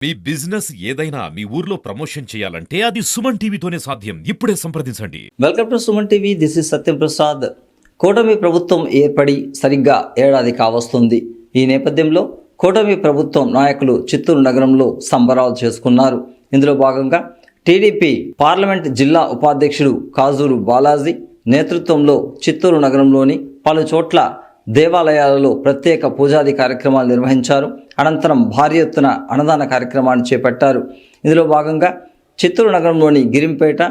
మీ business ఏదైనా మీ ఊర్లో promotion చేయాలంటే అది సుమన్ టీవీతోనే సాధ్యం. ఇప్పుడే సంప్రదించండి. Welcome to Suman TV. This is Satyam Prasad. కూటమి ప్రభుత్వం ఏర్పడి సరిగ్గా ఏడాది కావస్తుంది. ఈ నేపథ్యంలో కూటమి ప్రభుత్వం నాయకులు చిత్తూరు నగరంలో సంబరాలు చేసుకున్నారు. ఇందులో భాగంగా టీడీపీ పార్లమెంట్ జిల్లా ఉపాధ్యక్షుడు కాజూరు బాలాజీ నేతృత్వంలో చిత్తూరు నగరంలోని పలు చోట్ల దేవాలయాలలో ప్రత్యేక పూజాది కార్యక్రమాలు నిర్వహించారు. అనంతరం భారీ ఎత్తున అన్నదాన కార్యక్రమాన్ని చేపట్టారు. ఇందులో భాగంగా చిత్తూరు నగరంలోని గిరింపేట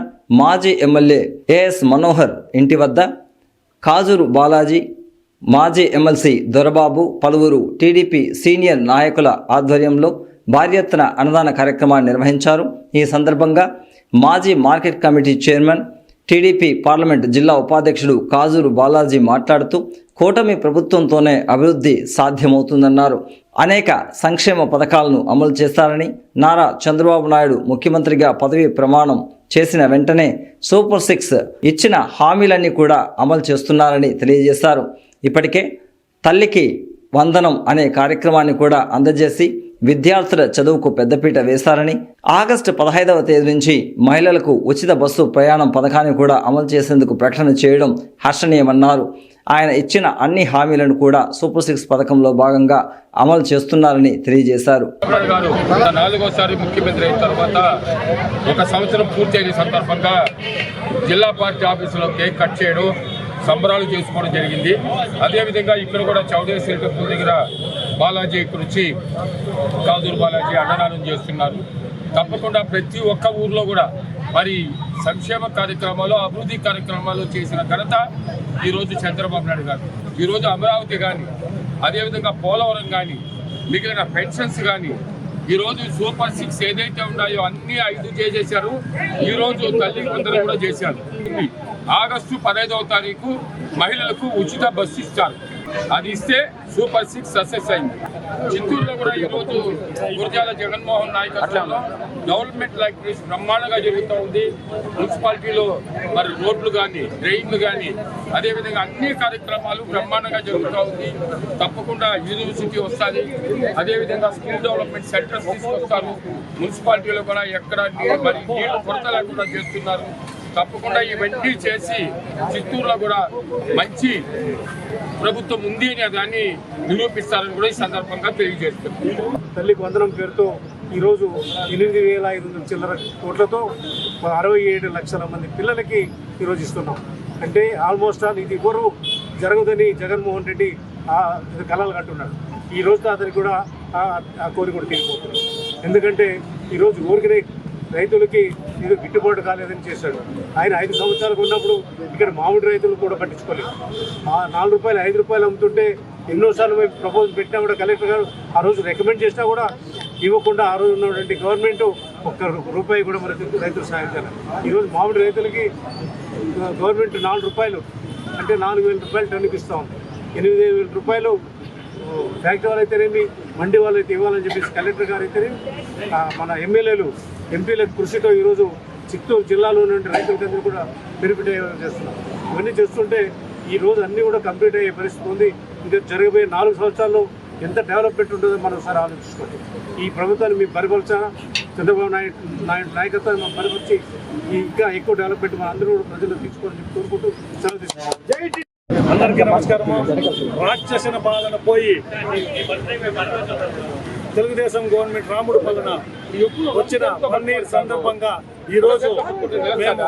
మాజీ ఎమ్మెల్యే ఏఎస్ మనోహర్ ఇంటి వద్ద కాజూరు బాలాజీ, మాజీ ఎమ్మెల్సీ దొరబాబు, పలువురు టీడీపీ సీనియర్ నాయకుల ఆధ్వర్యంలో భారీ ఎత్తున అన్నదాన కార్యక్రమాన్ని నిర్వహించారు. ఈ సందర్భంగా మాజీ market committee chairman, TDP parliament జిల్లా ఉపాధ్యక్షుడు కాజూరు బాలాజీ మాట్లాడుతూ కూటమి ప్రభుత్వంతోనే అభివృద్ధి సాధ్యమవుతుందన్నారు. అనేక సంక్షేమ పథకాలను అమలు చేస్తారని, నారా చంద్రబాబు నాయుడు ముఖ్యమంత్రిగా పదవి ప్రమాణం చేసిన వెంటనే సూపర్ 6 ఇచ్చిన హామీలన్నీ కూడా అమలు చేస్తున్నారని తెలియజేశారు. ఇప్పటికే తల్లికి వందనం అనే కార్యక్రమాన్ని కూడా అందజేసి విద్యార్థుల చదువుకు పెద్దపీట వేశారని, ఆగస్టు 15వ తేదీ నుంచి మహిళలకు ఉచిత బస్సు ప్రయాణం పథకాన్ని కూడా అమలు చేసేందుకు ప్రకటన చేయడం హర్షణీయమన్నారు. ఆయన ఇచ్చిన అన్ని హామీలను కూడా సూపర్ 6 పథకంలో భాగంగా అమలు చేస్తున్నారని తెలియజేశారు. నాలుగోసారి ముఖ్యమంత్రి అయిన తర్వాత ఒక సంవత్సరం పూర్తయిన సందర్భంగా జిల్లా పార్టీ ఆఫీసులో కేక్ కట్ చేయడం, సంబరాలు చేసుకోవడం జరిగింది. అదేవిధంగా ఇక్కడ కూడా చౌడేశ్వరి టెంపుల్ దగ్గర బాలాజీ ఇక్కడ వచ్చి కాజూరు బాలాజీ అన్నదానం చేస్తున్నారు. తప్పకుండా ప్రతి ఒక్క ఊర్లో కూడా మరి సంక్షేమ కార్యక్రమాలు, అభివృద్ధి కార్యక్రమాలు చేసిన ఘనత ఈరోజు చంద్రబాబు నాయుడు గారు. ఈరోజు అమరావతి కానీ, అదేవిధంగా పోలవరం కానీ, మిగిలిన పెన్షన్స్ కానీ, ఈరోజు సూపర్ 6 ఏదైతే ఉన్నాయో అన్నీ 5 చేసేశారు. ఈరోజు తల్లి వందనం కూడా చేశారు. ఆగస్టు 15వ తారీఖు మహిళలకు ఉచిత బస్సు ఇస్తారు. అది ఇస్తే సూపర్ 6 సక్సెస్ అయింది. చిత్తూరులో కూడా ఈరోజు గురజాల జగన్మోహన్ నాయకత్వంలో డెవలప్మెంట్ యాక్టివిటీస్ బ్రహ్మాండంగా జరుగుతూ ఉంది. మున్సిపాలిటీలో మరి రోడ్లు కానీ, డ్రైన్లు కానీ, అదేవిధంగా అన్ని కార్యక్రమాలు బ్రహ్మాండంగా జరుగుతూ ఉంది. తప్పకుండా యూనివర్సిటీ వస్తుంది. అదేవిధంగా స్కిల్ డెవలప్మెంట్ సెంటర్స్ తీసుకొస్తారు. మున్సిపాలిటీలో కూడా ఎక్కడ మరి నీళ్లు కొరత లేకుండా చేస్తున్నారు. తప్పకుండా ఇవన్నీ చేసి చిత్తూరులో కూడా మంచి ప్రభుత్వం ఉంది అనే దాన్ని నిరూపిస్తారని కూడా ఈ సందర్భంగా తెలియజేస్తున్నారు. తల్లికి వందనం పేరుతో ఈరోజు 8,500 చిల్లర కోట్లతో 67 లక్షల మంది పిల్లలకి ఈరోజు ఇస్తున్నాం. అంటే ఆల్మోస్ట్ ఆల్ ఇది ఎవరు జరగదని జగన్మోహన్ రెడ్డి కలలు కంటున్నాడు. ఈ రోజుతో అతనికి కూడా ఆ కోరిక కూడా తీరిపోతుంది. ఎందుకంటే ఈరోజు ఊరికనే రైతులకి ఇది గిట్టుబాటు కాలేదని చేశాడు. ఆయన 5 సంవత్సరాలకు ఉన్నప్పుడు ఇక్కడ మామిడి రైతులు కూడా పట్టించుకోలేదు. 4 రూపాయలు 5 రూపాయలు అమ్ముతుంటే ఎన్నోసార్లు మేము ప్రపోజల్ పెట్టినా కూడా కలెక్టర్ గారు ఆ రోజు రికమెండ్ చేసినా కూడా ఇవ్వకుండా ఆ రోజు ఉన్నటువంటి గవర్నమెంట్ ఒక్క రూపాయి కూడా మనకి రైతులు సాధించాలి. ఈరోజు మామిడి రైతులకి గవర్నమెంట్ 4 రూపాయలు అంటే 4,000 రూపాయలు టన్నుకి ఇస్తూ ఉంది. 8,000 రూపాయలు ఫ్యాక్టరీ వాళ్ళు అయితేనేమి, మండి వాళ్ళు అయితే ఇవ్వాలని చెప్పేసి కలెక్టర్ గారు అయితేనేమి, మన ఎమ్మెల్యేలు ఎంపీల కృషితో ఈరోజు చిత్తూరు జిల్లాలో ఉన్న రైతులకందరూ కూడా బెనిఫిట్ అయ్యే చేస్తున్నాం. ఇవన్నీ చేస్తుంటే ఈరోజు అన్నీ కూడా కంప్లీట్ అయ్యే పరిస్థితి ఉంది. ఇంకా జరగబోయే 4 సంవత్సరాల్లో ఎంత డెవలప్మెంట్ ఉంటుందో మనం ఒకసారి ఆలోచించుకోండి. ఈ ప్రభుత్వాన్ని మేము పరిపాలించిన చంద్రబాబు నాయుడు నాయకత్వాన్ని మనం పరిపాలించి ఇంకా ఎక్కువ డెవలప్మెంట్ మన అందరూ కూడా ప్రజలు తీసుకోవాలని చెప్పి కోరుకుంటూ సెలవు తీసుకుంటాం. అందరికీ నమస్కారము. రాక్షసన పాలన పోయి తెలుగుదేశం గవర్నమెంట్ రాముడు పాలన వచ్చిన 1 year సందర్భంగా ఈరోజు మేము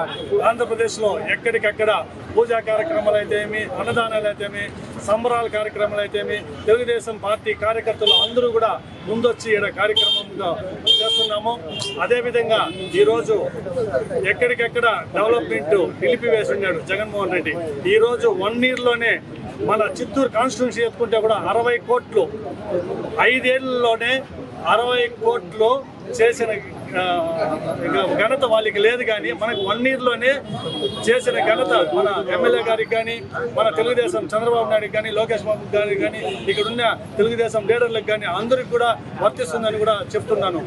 ఆంధ్రప్రదేశ్లో ఎక్కడికక్కడ పూజా కార్యక్రమాలు అయితేమి, అన్నదానాలు అయితేమి, సంబరాల కార్యక్రమాలు అయితేమి, తెలుగుదేశం పార్టీ కార్యకర్తలు అందరూ కూడా ముందొచ్చి ఇక్కడ కార్యక్రమంగా చేస్తున్నాము. అదేవిధంగా ఈరోజు ఎక్కడికెక్కడ డెవలప్మెంట్ నిలిపివేస్తున్నాడు జగన్మోహన్ రెడ్డి. ఈరోజు 1 yearలోనే మన చిత్తూరు కాన్స్టిట్యున్సీ ఎత్తుకుంటే కూడా 60 కోట్లు, 5 ఏళ్లలోనే 60 కోట్లు చేసిన ఘనత వాళ్ళకి లేదు. కానీ మనకు 1 yearలోనే చేసిన ఘనత మన ఎమ్మెల్యే గారికి కానీ, మన తెలుగుదేశం చంద్రబాబు నాయుడుకి కానీ, లోకేష్ బాబు గారికి కానీ, ఇక్కడున్న తెలుగుదేశం లీడర్లకు కానీ అందరికి కూడా వర్తిస్తుందని కూడా చెప్తున్నాను.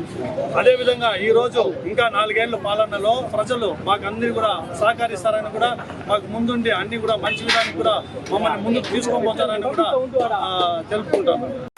అదేవిధంగా ఈరోజు ఇంకా 4 ఏళ్ల పాలనలో ప్రజలు మాకు అందరూ కూడా సహకరిస్తారని కూడా, మాకు ముందుండి అన్ని కూడా మంచి విధానికి కూడా మమ్మల్ని ముందుకు తీసుకొని పోతారని కూడా తెలుపుకుంటాను.